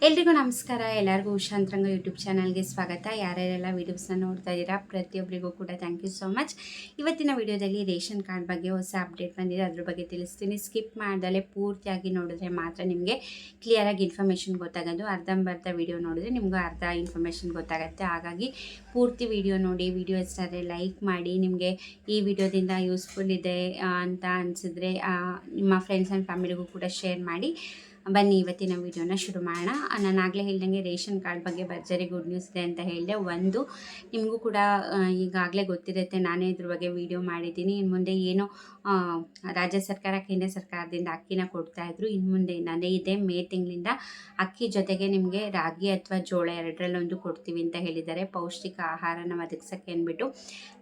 ಎಲ್ರಿಗೂ ನಮಸ್ಕಾರ. ಎಲ್ಲರಿಗೂ ಉಷಾಂತರಂಗ ಯೂಟ್ಯೂಬ್ ಚಾನಲ್ಗೆ ಸ್ವಾಗತ. ಯಾರ್ಯಾರೆಲ್ಲ ವೀಡಿಯೋಸ್ನ ನೋಡ್ತಾ ಇದ್ದೀರಾ ಪ್ರತಿಯೊಬ್ಬರಿಗೂ ಕೂಡ ಥ್ಯಾಂಕ್ ಯು ಸೋ ಮಚ್. ಇವತ್ತಿನ ವಿಡಿಯೋದಲ್ಲಿ ರೇಷನ್ ಕಾರ್ಡ್ ಬಗ್ಗೆ ಹೊಸ ಅಪ್ಡೇಟ್ ಬಂದಿದೆ, ಅದ್ರ ಬಗ್ಗೆ ತಿಳಿಸ್ತೀನಿ. ಸ್ಕಿಪ್ ಮಾಡ್ದಲೇ ಪೂರ್ತಿಯಾಗಿ ನೋಡಿದ್ರೆ ಮಾತ್ರ ನಿಮಗೆ ಕ್ಲಿಯರಾಗಿ ಇನ್ಫಾರ್ಮೇಷನ್ ಗೊತ್ತಾಗೋದು. ಅರ್ಧಂಬರ್ಧ ವಿಡಿಯೋ ನೋಡಿದ್ರೆ ನಿಮ್ಗೆ ಅರ್ಧ ಇನ್ಫಾರ್ಮೇಷನ್ ಗೊತ್ತಾಗುತ್ತೆ. ಹಾಗಾಗಿ ಪೂರ್ತಿ ವಿಡಿಯೋ ನೋಡಿ. ವಿಡಿಯೋ ಇಷ್ಟಾದರೆ ಲೈಕ್ ಮಾಡಿ. ನಿಮಗೆ ಈ ವಿಡಿಯೋದಿಂದ ಯೂಸ್ಫುಲ್ ಇದೆ ಅಂತ ಅನಿಸಿದ್ರೆ ನಿಮ್ಮ ಫ್ರೆಂಡ್ಸ್ ಆ್ಯಂಡ್ ಫ್ಯಾಮಿಲಿಗೂ ಕೂಡ ಶೇರ್ ಮಾಡಿ. ಬನ್ನಿ ಇವತ್ತಿನ ವಿಡಿಯೋನ ಶುರು ಮಾಡೋಣ. ನಾನು ಆಗಲೇ ಹೇಳ್ದಂಗೆ ರೇಷನ್ ಕಾರ್ಡ್ ಬಗ್ಗೆ ಭರ್ಜರಿ ಗುಡ್ ನ್ಯೂಸ್ ಇದೆ ಅಂತ ಹೇಳಿದೆ. ಒಂದು ನಿಮಗೂ ಕೂಡ ಈಗಾಗಲೇ ಗೊತ್ತಿರುತ್ತೆ, ನಾನೇ ಇದ್ರ ಬಗ್ಗೆ ವಿಡಿಯೋ ಮಾಡಿದ್ದೀನಿ. ಇನ್ನು ಮುಂದೆ ಏನು ರಾಜ್ಯ ಸರ್ಕಾರ ಕೇಂದ್ರ ಸರ್ಕಾರದಿಂದ ಅಕ್ಕಿನ ಕೊಡ್ತಾಯಿದ್ರು, ಇನ್ನು ಮುಂದೆ ಅಂದರೆ ಇದೇ ಮೇ ತಿಂಗಳಿಂದ ಅಕ್ಕಿ ಜೊತೆಗೆ ನಿಮಗೆ ರಾಗಿ ಅಥವಾ ಜೋಳ ಎರಡರಲ್ಲೊಂದು ಕೊಡ್ತೀವಿ ಅಂತ ಹೇಳಿದ್ದಾರೆ. ಪೌಷ್ಟಿಕ ಆಹಾರನ ಒದಗಿಸೋಕ್ಕೆ ಅಂದ್ಬಿಟ್ಟು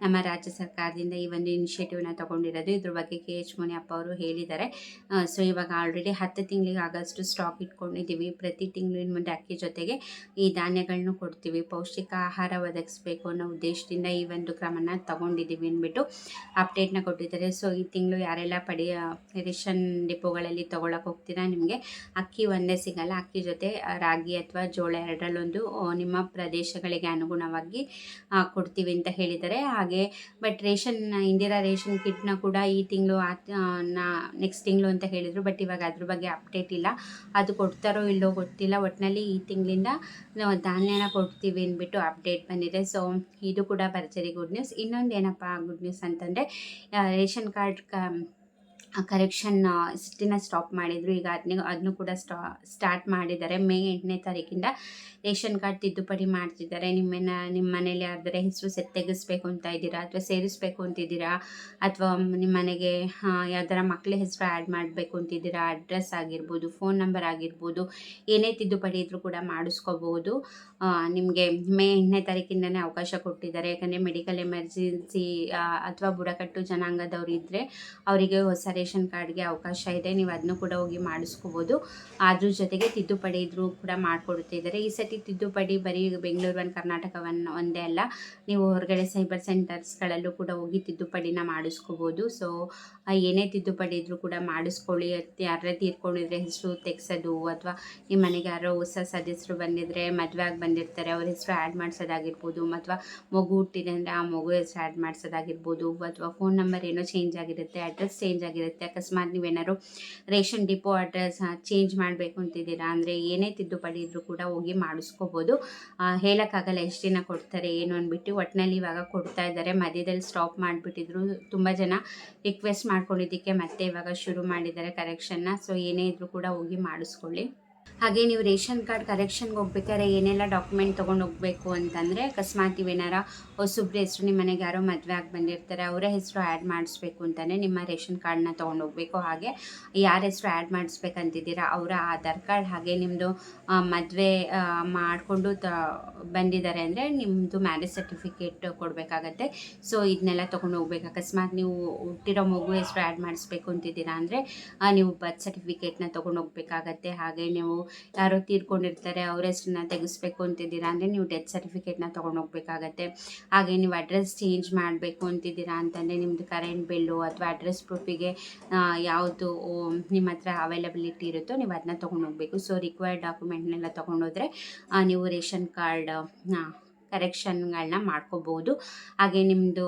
ನಮ್ಮ ರಾಜ್ಯ ಸರ್ಕಾರದಿಂದ ಈ ಒಂದು ಇನಿಷಿಯೇಟಿವ್ನ ತೊಗೊಂಡಿರೋದು. ಇದ್ರ ಬಗ್ಗೆ KH ಮುನಿಯಪ್ಪ ಅವರು ಹೇಳಿದ್ದಾರೆ. ಸೊ ಇವಾಗ ಆಲ್ರೆಡಿ 10 ತಿಂಗಳಿಗೆ ಆಗಷ್ಟು ಸ್ಟಾಕ್ ಇಟ್ಕೊಂಡಿದ್ದೀವಿ. ಪ್ರತಿ ತಿಂಗಳಿನ ಮುಂದೆ ಅಕ್ಕಿ ಜೊತೆಗೆ ಈ ಧಾನ್ಯಗಳನ್ನೂ ಕೊಡ್ತೀವಿ. ಪೌಷ್ಟಿಕ ಆಹಾರ ಒದಗಿಸ್ಬೇಕು ಅನ್ನೋ ಉದ್ದೇಶದಿಂದ ಈ ಒಂದು ಕ್ರಮನ ತಗೊಂಡಿದ್ದೀವಿ ಅಂದ್ಬಿಟ್ಟು ಅಪ್ಡೇಟ್ನ ಕೊಟ್ಟಿದ್ದಾರೆ. ಸೊ ಈ ತಿಂಗಳು ಯಾರೆಲ್ಲ ರೇಷನ್ ಡಿಪೋಗಳಲ್ಲಿ ತೊಗೊಳಕ್ಕೆ ಹೋಗ್ತೀರಾ, ನಿಮಗೆ ಅಕ್ಕಿ ಒಂದೇ ಸಿಗಲ್ಲ. ಅಕ್ಕಿ ಜೊತೆ ರಾಗಿ ಅಥವಾ ಜೋಳ ಎರಡರಲ್ಲೊಂದು ನಿಮ್ಮ ಪ್ರದೇಶಗಳಿಗೆ ಅನುಗುಣವಾಗಿ ಕೊಡ್ತೀವಿ ಅಂತ ಹೇಳಿದ್ದಾರೆ. ಹಾಗೆ ಬಟ್ ಇಂದಿರಾ ರೇಷನ್ ಕಿಟ್ನ ಕೂಡ ಈ ತಿಂಗಳು ನೆಕ್ಸ್ಟ್ ತಿಂಗಳು ಅಂತ ಹೇಳಿದರು. ಬಟ್ ಇವಾಗ ಅದ್ರ ಬಗ್ಗೆ ಅಪ್ಡೇಟ್ ಇಲ್ಲ. ಅದು ಕೊಡ್ತಾರೋ ಇಲ್ಲೋ ಗೊತ್ತಿಲ್ಲ. ಒಟ್ಟಿನಲ್ಲಿ ಈ ತಿಂಗಳಿಂದ ನಾವು ಧಾನ್ಯನ ಕೊಡ್ತೀವಿ ಅಂದ್ಬಿಟ್ಟು ಅಪ್ಡೇಟ್ ಬಂದಿದೆ. ಸೊ ಇದು ಕೂಡ ಭರ್ಜರಿ ಗುಡ್ ನ್ಯೂಸ್. ಇನ್ನೊಂದು ಏನಪ್ಪ ಗುಡ್ ನ್ಯೂಸ್ ಅಂತಂದರೆ ರೇಷನ್ ಕಾರ್ಡ್ ಕರೆಕ್ಷನ್ ಸಿಟ್ಟಿನ ಸ್ಟಾಪ್ ಮಾಡಿದರು. ಈಗ ಅದನ್ನು ಕೂಡ ಸ್ಟಾರ್ಟ್ ಮಾಡಿದ್ದಾರೆ. ಮೇ 8ನೇ ತಾರೀಕಿಂದ ರೇಷನ್ ಕಾರ್ಡ್ ತಿದ್ದುಪಡಿ ಮಾಡ್ತಿದ್ದಾರೆ. ನಿಮ್ಮ ಮನೇಲಿ ಯಾವ್ದಾರ ಹೆಸರು ತೆಗೆಸ್ಬೇಕು ಅಂತ ಇದ್ದೀರಾ, ಅಥವಾ ಸೇರಿಸ್ಬೇಕು ಅಂತಿದ್ದೀರಾ, ಅಥವಾ ನಿಮ್ಮ ಮನೆಗೆ ಯಾವ್ದಾರ ಮಕ್ಕಳ ಹೆಸರು ಆ್ಯಡ್ ಮಾಡಬೇಕು ಅಂತಿದ್ದೀರಾ, ಅಡ್ರೆಸ್ ಆಗಿರ್ಬೋದು, ಫೋನ್ ನಂಬರ್ ಆಗಿರ್ಬೋದು, ಏನೇ ತಿದ್ದುಪಡಿ ಇದ್ರೂ ಕೂಡ ಮಾಡಿಸ್ಕೋಬೋದು. ನಿಮಗೆ ಮೇ 8ನೇ ತಾರೀಕಿಂದನೇ ಅವಕಾಶ ಕೊಟ್ಟಿದ್ದಾರೆ. ಯಾಕಂದರೆ ಮೆಡಿಕಲ್ ಎಮರ್ಜೆನ್ಸಿ ಅಥವಾ ಬುಡಕಟ್ಟು ಜನಾಂಗದವರು ಇದ್ದರೆ ಅವರಿಗೆ ಹೊಸ ರೇಷನ್ ಕಾರ್ಡ್ಗೆ ಅವಕಾಶ ಇದೆ. ನೀವು ಅದನ್ನು ಕೂಡ ಹೋಗಿ ಮಾಡಿಸ್ಕೋಬೋದು. ಅದ್ರ ಜೊತೆಗೆ ತಿದ್ದುಪಡಿ ಇದ್ರೂ ಕೂಡ ಮಾಡಿಕೊಡ್ತಿದ್ದಾರೆ. ಈ ಸತಿ ತಿದ್ದುಪಡಿ ಬರೀ ಬೆಂಗಳೂರು ಕರ್ನಾಟಕವನ್ನು ಒಂದೇ ಅಲ್ಲ, ನೀವು ಹೊರಗಡೆ ಸೈಬರ್ ಸೆಂಟರ್ಸ್ಗಳಲ್ಲೂ ಕೂಡ ಹೋಗಿ ತಿದ್ದುಪಡಿನ ಮಾಡಿಸ್ಕೋಬೋದು. ಸೊ ಏನೇ ತಿದ್ದುಪಡಿ ಇದ್ರೂ ಕೂಡ ಮಾಡಿಸ್ಕೊಳ್ಳಿ. ಯಾರೇ ತೀರ್ಕೊಂಡಿದ್ರೆ ಹೆಸರು ತೆಗ್ಸೋದು, ಅಥವಾ ನಿಮ್ಮ ಮನೆಗೆ ಯಾರೋ ಹೊಸ ಸದಸ್ಯರು ಬಂದಿದ್ದರೆ, ಮದುವೆ ಆಗಿ ಬಂದಿರ್ತಾರೆ, ಅವ್ರ ಹೆಸರು ಆ್ಯಡ್ ಮಾಡಿಸೋದಾಗಿರ್ಬೋದು, ಅಥವಾ ಮಗು ಹುಟ್ಟಿದೆ ಅಂದರೆ ಆ ಮಗು ಹೆಸರು ಆ್ಯಡ್ ಮಾಡಿಸೋದಾಗಿರ್ಬೋದು, ಅಥವಾ ಫೋನ್ ನಂಬರ್ ಏನೋ ಚೇಂಜ್ ಆಗಿರುತ್ತೆ, ಅಡ್ರೆಸ್ ಚೇಂಜ್ ಆಗಿರುತ್ತೆ. ಅಕಸ್ಮಾತ್ ನೀವೇನಾದ್ರು ರೇಷನ್ ಡಿಪೋ ಅಡ್ರೆಸ್ ಚೇಂಜ್ ಮಾಡಬೇಕು ಅಂತಿದ್ದೀರಾ ಅಂದರೆ ಏನೇ ತಿದ್ದುಪಡಿ ಇದ್ರೂ ಕೂಡ ಹೋಗಿ ಮಾಡಿಸ್ಕೋಬೋದು. ಹೇಳೋಕ್ಕಾಗಲ್ಲ ಎಷ್ಟು ದಿನ ಕೊಡ್ತಾರೆ ಏನು ಅಂದ್ಬಿಟ್ಟು. ಒಟ್ಟಿನಲ್ಲಿ ಇವಾಗ ಕೊಡ್ತಾ ಇದ್ದಾರೆ. ಮಧ್ಯದಲ್ಲಿ ಸ್ಟಾಪ್ ಮಾಡಿಬಿಟ್ಟಿದ್ರು. ತುಂಬ ಜನ ರಿಕ್ವೆಸ್ಟ್ ಮಾಡ್ಕೊಂಡಿದ್ದಕ್ಕೆ ಮತ್ತೆ ಇವಾಗ ಶುರು ಮಾಡಿದ್ದಾರೆ ಕರೆಕ್ಷನ್ನ. ಸೊ ಏನೇ ಇದ್ರೂ ಕೂಡ ಹೋಗಿ ಮಾಡಿಸ್ಕೊಳ್ಳಿ. ಹಾಗೆ ನೀವು ರೇಷನ್ ಕಾರ್ಡ್ ಕರೆಕ್ಷನ್ಗೆ ಹೋಗ್ಬೇಕಾದ್ರೆ ಏನೆಲ್ಲ ಡಾಕ್ಯುಮೆಂಟ್ ತೊಗೊಂಡು ಹೋಗಬೇಕು ಅಂತಂದರೆ, ಅಕಸ್ಮಾತ್ ನೀವೇನಾರ ಹೊಸಬ್ರ ಹೆಸರು, ನಿಮ್ಮ ಮನೆಗೆ ಯಾರೋ ಮದುವೆ ಆಗಿ ಬಂದಿರ್ತಾರೆ, ಅವರ ಹೆಸರು ಆ್ಯಡ್ ಮಾಡಿಸ್ಬೇಕು ಅಂತಲೇ ನಿಮ್ಮ ರೇಷನ್ ಕಾರ್ಡನ್ನ ತೊಗೊಂಡು ಹೋಗಬೇಕು. ಹಾಗೆ ಯಾರ ಹೆಸರು ಆ್ಯಡ್ ಮಾಡಿಸ್ಬೇಕಂತಿದ್ದೀರಾ ಅವರ ಆಧಾರ್ ಕಾರ್ಡ್, ಹಾಗೆ ನಿಮ್ಮದು ಮದುವೆ ಮಾಡಿಕೊಂಡು ಬಂದಿದ್ದಾರೆ ಅಂದರೆ ನಿಮ್ಮದು ಮ್ಯಾರೇಜ್ ಸರ್ಟಿಫಿಕೇಟ್ ಕೊಡಬೇಕಾಗತ್ತೆ. ಸೊ ಇದನ್ನೆಲ್ಲ ತೊಗೊಂಡು ಹೋಗ್ಬೇಕು. ಅಕಸ್ಮಾತ್ ನೀವು ಹುಟ್ಟಿರೋ ಮಗು ಹೆಸರು ಆ್ಯಡ್ ಮಾಡಿಸ್ಬೇಕು ಅಂತಿದ್ದೀರಾ ಅಂದರೆ ನೀವು ಬರ್ತ್ ಸರ್ಟಿಫಿಕೇಟ್ನ ತೊಗೊಂಡು ಹೋಗ್ಬೇಕಾಗತ್ತೆ. ಹಾಗೆ ನೀವು ಯಾರೋ ತೀರ್ಕೊಂಡಿರ್ತಾರೆ, ಅವ್ರ ಹೆಸರನ್ನ ತೆಗೆಸ್ಬೇಕು ಅಂತಿದ್ದೀರಾ ಅಂದರೆ ನೀವು ಡೆತ್ ಸರ್ಟಿಫಿಕೇಟ್ನ ತೊಗೊಂಡು ಹೋಗ್ಬೇಕಾಗತ್ತೆ. ಹಾಗೆ ನೀವು ಅಡ್ರೆಸ್ ಚೇಂಜ್ ಮಾಡಬೇಕು ಅಂತಿದ್ದೀರಾ ಅಂತಂದರೆ ನಿಮ್ಮದು ಕರೆಂಟ್ ಬಿಲ್ಲು ಅಥವಾ ಅಡ್ರೆಸ್ ಪ್ರೂಫಿಗೆ ಯಾವುದು ನಿಮ್ಮ ಹತ್ರ ಅವೈಲಬಿಲಿಟಿ ಇರುತ್ತೋ ನೀವು ಅದನ್ನ ತೊಗೊಂಡು ಹೋಗಬೇಕು. ಸೊ ರಿಕ್ವೈರ್ಡ್ ಡಾಕ್ಯುಮೆಂಟ್ನೆಲ್ಲ ತೊಗೊಂಡೋದ್ರೆ ನೀವು ರೇಷನ್ ಕಾರ್ಡ್ ಕರೆಕ್ಷನ್ಗಳನ್ನ ಮಾಡ್ಕೋಬೋದು. ಹಾಗೆ ನಿಮ್ಮದು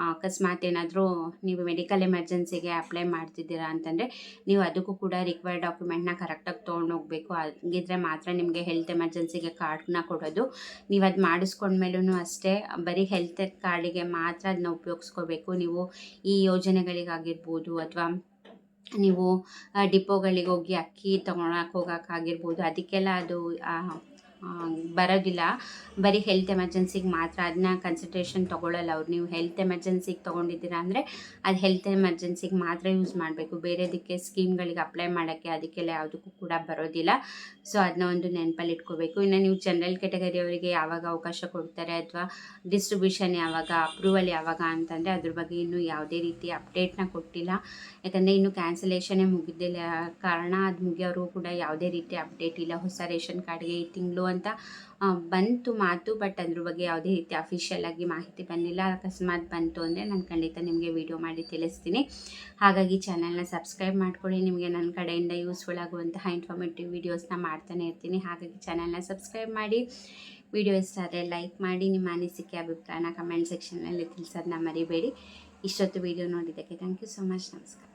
ಅಕಸ್ಮಾತ್ ಏನಾದರೂ ನೀವು ಮೆಡಿಕಲ್ ಎಮರ್ಜೆನ್ಸಿಗೆ ಅಪ್ಲೈ ಮಾಡ್ತಿದ್ದೀರಾ ಅಂತಂದರೆ ನೀವು ಅದಕ್ಕೂ ಕೂಡ ರಿಕ್ವೈರ್ಡ್ ಡಾಕ್ಯುಮೆಂಟ್ನ ಕರೆಕ್ಟಾಗಿ ತೊಗೊಂಡು ಹೋಗಬೇಕು. ಹಾಗಿದ್ರೆ ಮಾತ್ರ ನಿಮಗೆ ಹೆಲ್ತ್ ಎಮರ್ಜೆನ್ಸಿಗೆ ಕಾರ್ಡ್ನ ಕೊಡೋದು. ನೀವು ಅದು ಮಾಡಿಸ್ಕೊಂಡ್ಮೇಲೂ ಅಷ್ಟೇ ಬರೀ ಹೆಲ್ತ್ ಕಾರ್ಡಿಗೆ ಮಾತ್ರ ಅದನ್ನ ಉಪಯೋಗಿಸ್ಕೋಬೇಕು. ನೀವು ಈ ಯೋಜನೆಗಳಿಗಾಗಿರ್ಬೋದು, ಅಥವಾ ನೀವು ಡಿಪೋಗಳಿಗೆ ಹೋಗಿ ಅಕ್ಕಿ ಹೋಗೋಕ್ಕಾಗಿರ್ಬೋದು, ಅದಕ್ಕೆಲ್ಲ ಅದು ಬರೋದಿಲ್ಲ. ಬರೀ ಹೆಲ್ತ್ ಎಮರ್ಜೆನ್ಸಿಗೆ ಮಾತ್ರ ಅದನ್ನ ಕನ್ಸಿಡ್ರೇಷನ್ ತೊಗೊಳ್ಳಲ್ಲ ಅವ್ರು. ನೀವು ಹೆಲ್ತ್ ಎಮರ್ಜೆನ್ಸಿಗೆ ತೊಗೊಂಡಿದ್ದೀರಾ ಅಂದರೆ ಅದು ಹೆಲ್ತ್ ಎಮರ್ಜೆನ್ಸಿಗೆ ಮಾತ್ರ ಯೂಸ್ ಮಾಡಬೇಕು. ಬೇರೆದಕ್ಕೆ ಸ್ಕೀಮ್ಗಳಿಗೆ ಅಪ್ಲೈ ಮಾಡೋಕ್ಕೆ ಅದಕ್ಕೆಲ್ಲ ಯಾವುದಕ್ಕೂ ಕೂಡ ಬರೋದಿಲ್ಲ. ಸೊ ಅದನ್ನ ಒಂದು ನೆನಪಲ್ಲಿ ಇಟ್ಕೋಬೇಕು. ಇನ್ನು ನೀವು ಜನರಲ್ ಕ್ಯಾಟಗರಿಯವರಿಗೆ ಯಾವಾಗ ಅವಕಾಶ ಕೊಡ್ತಾರೆ, ಅಥವಾ ಡಿಸ್ಟ್ರಿಬ್ಯೂಷನ್ ಯಾವಾಗ, ಅಪ್ರೂವಲ್ ಯಾವಾಗ ಅಂತಂದರೆ ಅದ್ರ ಬಗ್ಗೆ ಇನ್ನೂ ಯಾವುದೇ ರೀತಿ ಅಪ್ಡೇಟ್ನ ಕೊಟ್ಟಿಲ್ಲ. ಯಾಕಂದರೆ ಇನ್ನೂ ಕ್ಯಾನ್ಸಲೇಷನ್ನೇ ಮುಗಿದಿಲ್ಲ ಕಾರಣ ಅದು ಮುಗಿಯೋರು ಕೂಡ ಯಾವುದೇ ರೀತಿ ಅಪ್ಡೇಟ್ ಇಲ್ಲ. ಹೊಸ ರೇಷನ್ ಕಾರ್ಡ್ಗೆ ಈ ತಿಂಗಳು ಅಂತ ಬಂತು ಮಾತು, ಬಟ್ ಅದ್ರ ಬಗ್ಗೆ ಯಾವುದೇ ರೀತಿ ಅಫಿಷಿಯಲ್ ಆಗಿ ಮಾಹಿತಿ ಬಂದಿಲ್ಲ. ಅಕಸ್ಮಾತ್ ಬಂತು ಅಂದರೆ ನಾನು ಖಂಡಿತ ನಿಮಗೆ ವಿಡಿಯೋ ಮಾಡಿ ತಿಳಿಸ್ತೀನಿ. ಹಾಗಾಗಿ ಚಾನಲ್ನ ಸಬ್ಸ್ಕ್ರೈಬ್ ಮಾಡ್ಕೊಳ್ಳಿ. ನಿಮಗೆ ನನ್ನ ಕಡೆಯಿಂದ ಯೂಸ್ಫುಲ್ ಆಗುವಂತಹ ಇನ್ಫಾರ್ಮೇಟಿವ್ ವೀಡಿಯೋಸ್ನ ಮಾಡ್ತಾನೆ ಇರ್ತೀನಿ. ಹಾಗಾಗಿ ಚಾನಲ್ನ ಸಬ್ಸ್ಕ್ರೈಬ್ ಮಾಡಿ. ವಿಡಿಯೋ ಇಷ್ಟ ಆದರೆ ಲೈಕ್ ಮಾಡಿ. ನಿಮ್ಮ ಅನಿಸಿಕೆ ಅಭಿಪ್ರಾಯನ ಕಮೆಂಟ್ ಸೆಕ್ಷನ್ನಲ್ಲಿ ತಿಳಿಸೋದನ್ನ ಮರಿಬೇಡಿ. ಇಷ್ಟೊತ್ತು ವಿಡಿಯೋ ನೋಡಿದ್ದಕ್ಕೆ ಥ್ಯಾಂಕ್ ಯು ಸೊ ಮಚ್. ನಮಸ್ಕಾರ.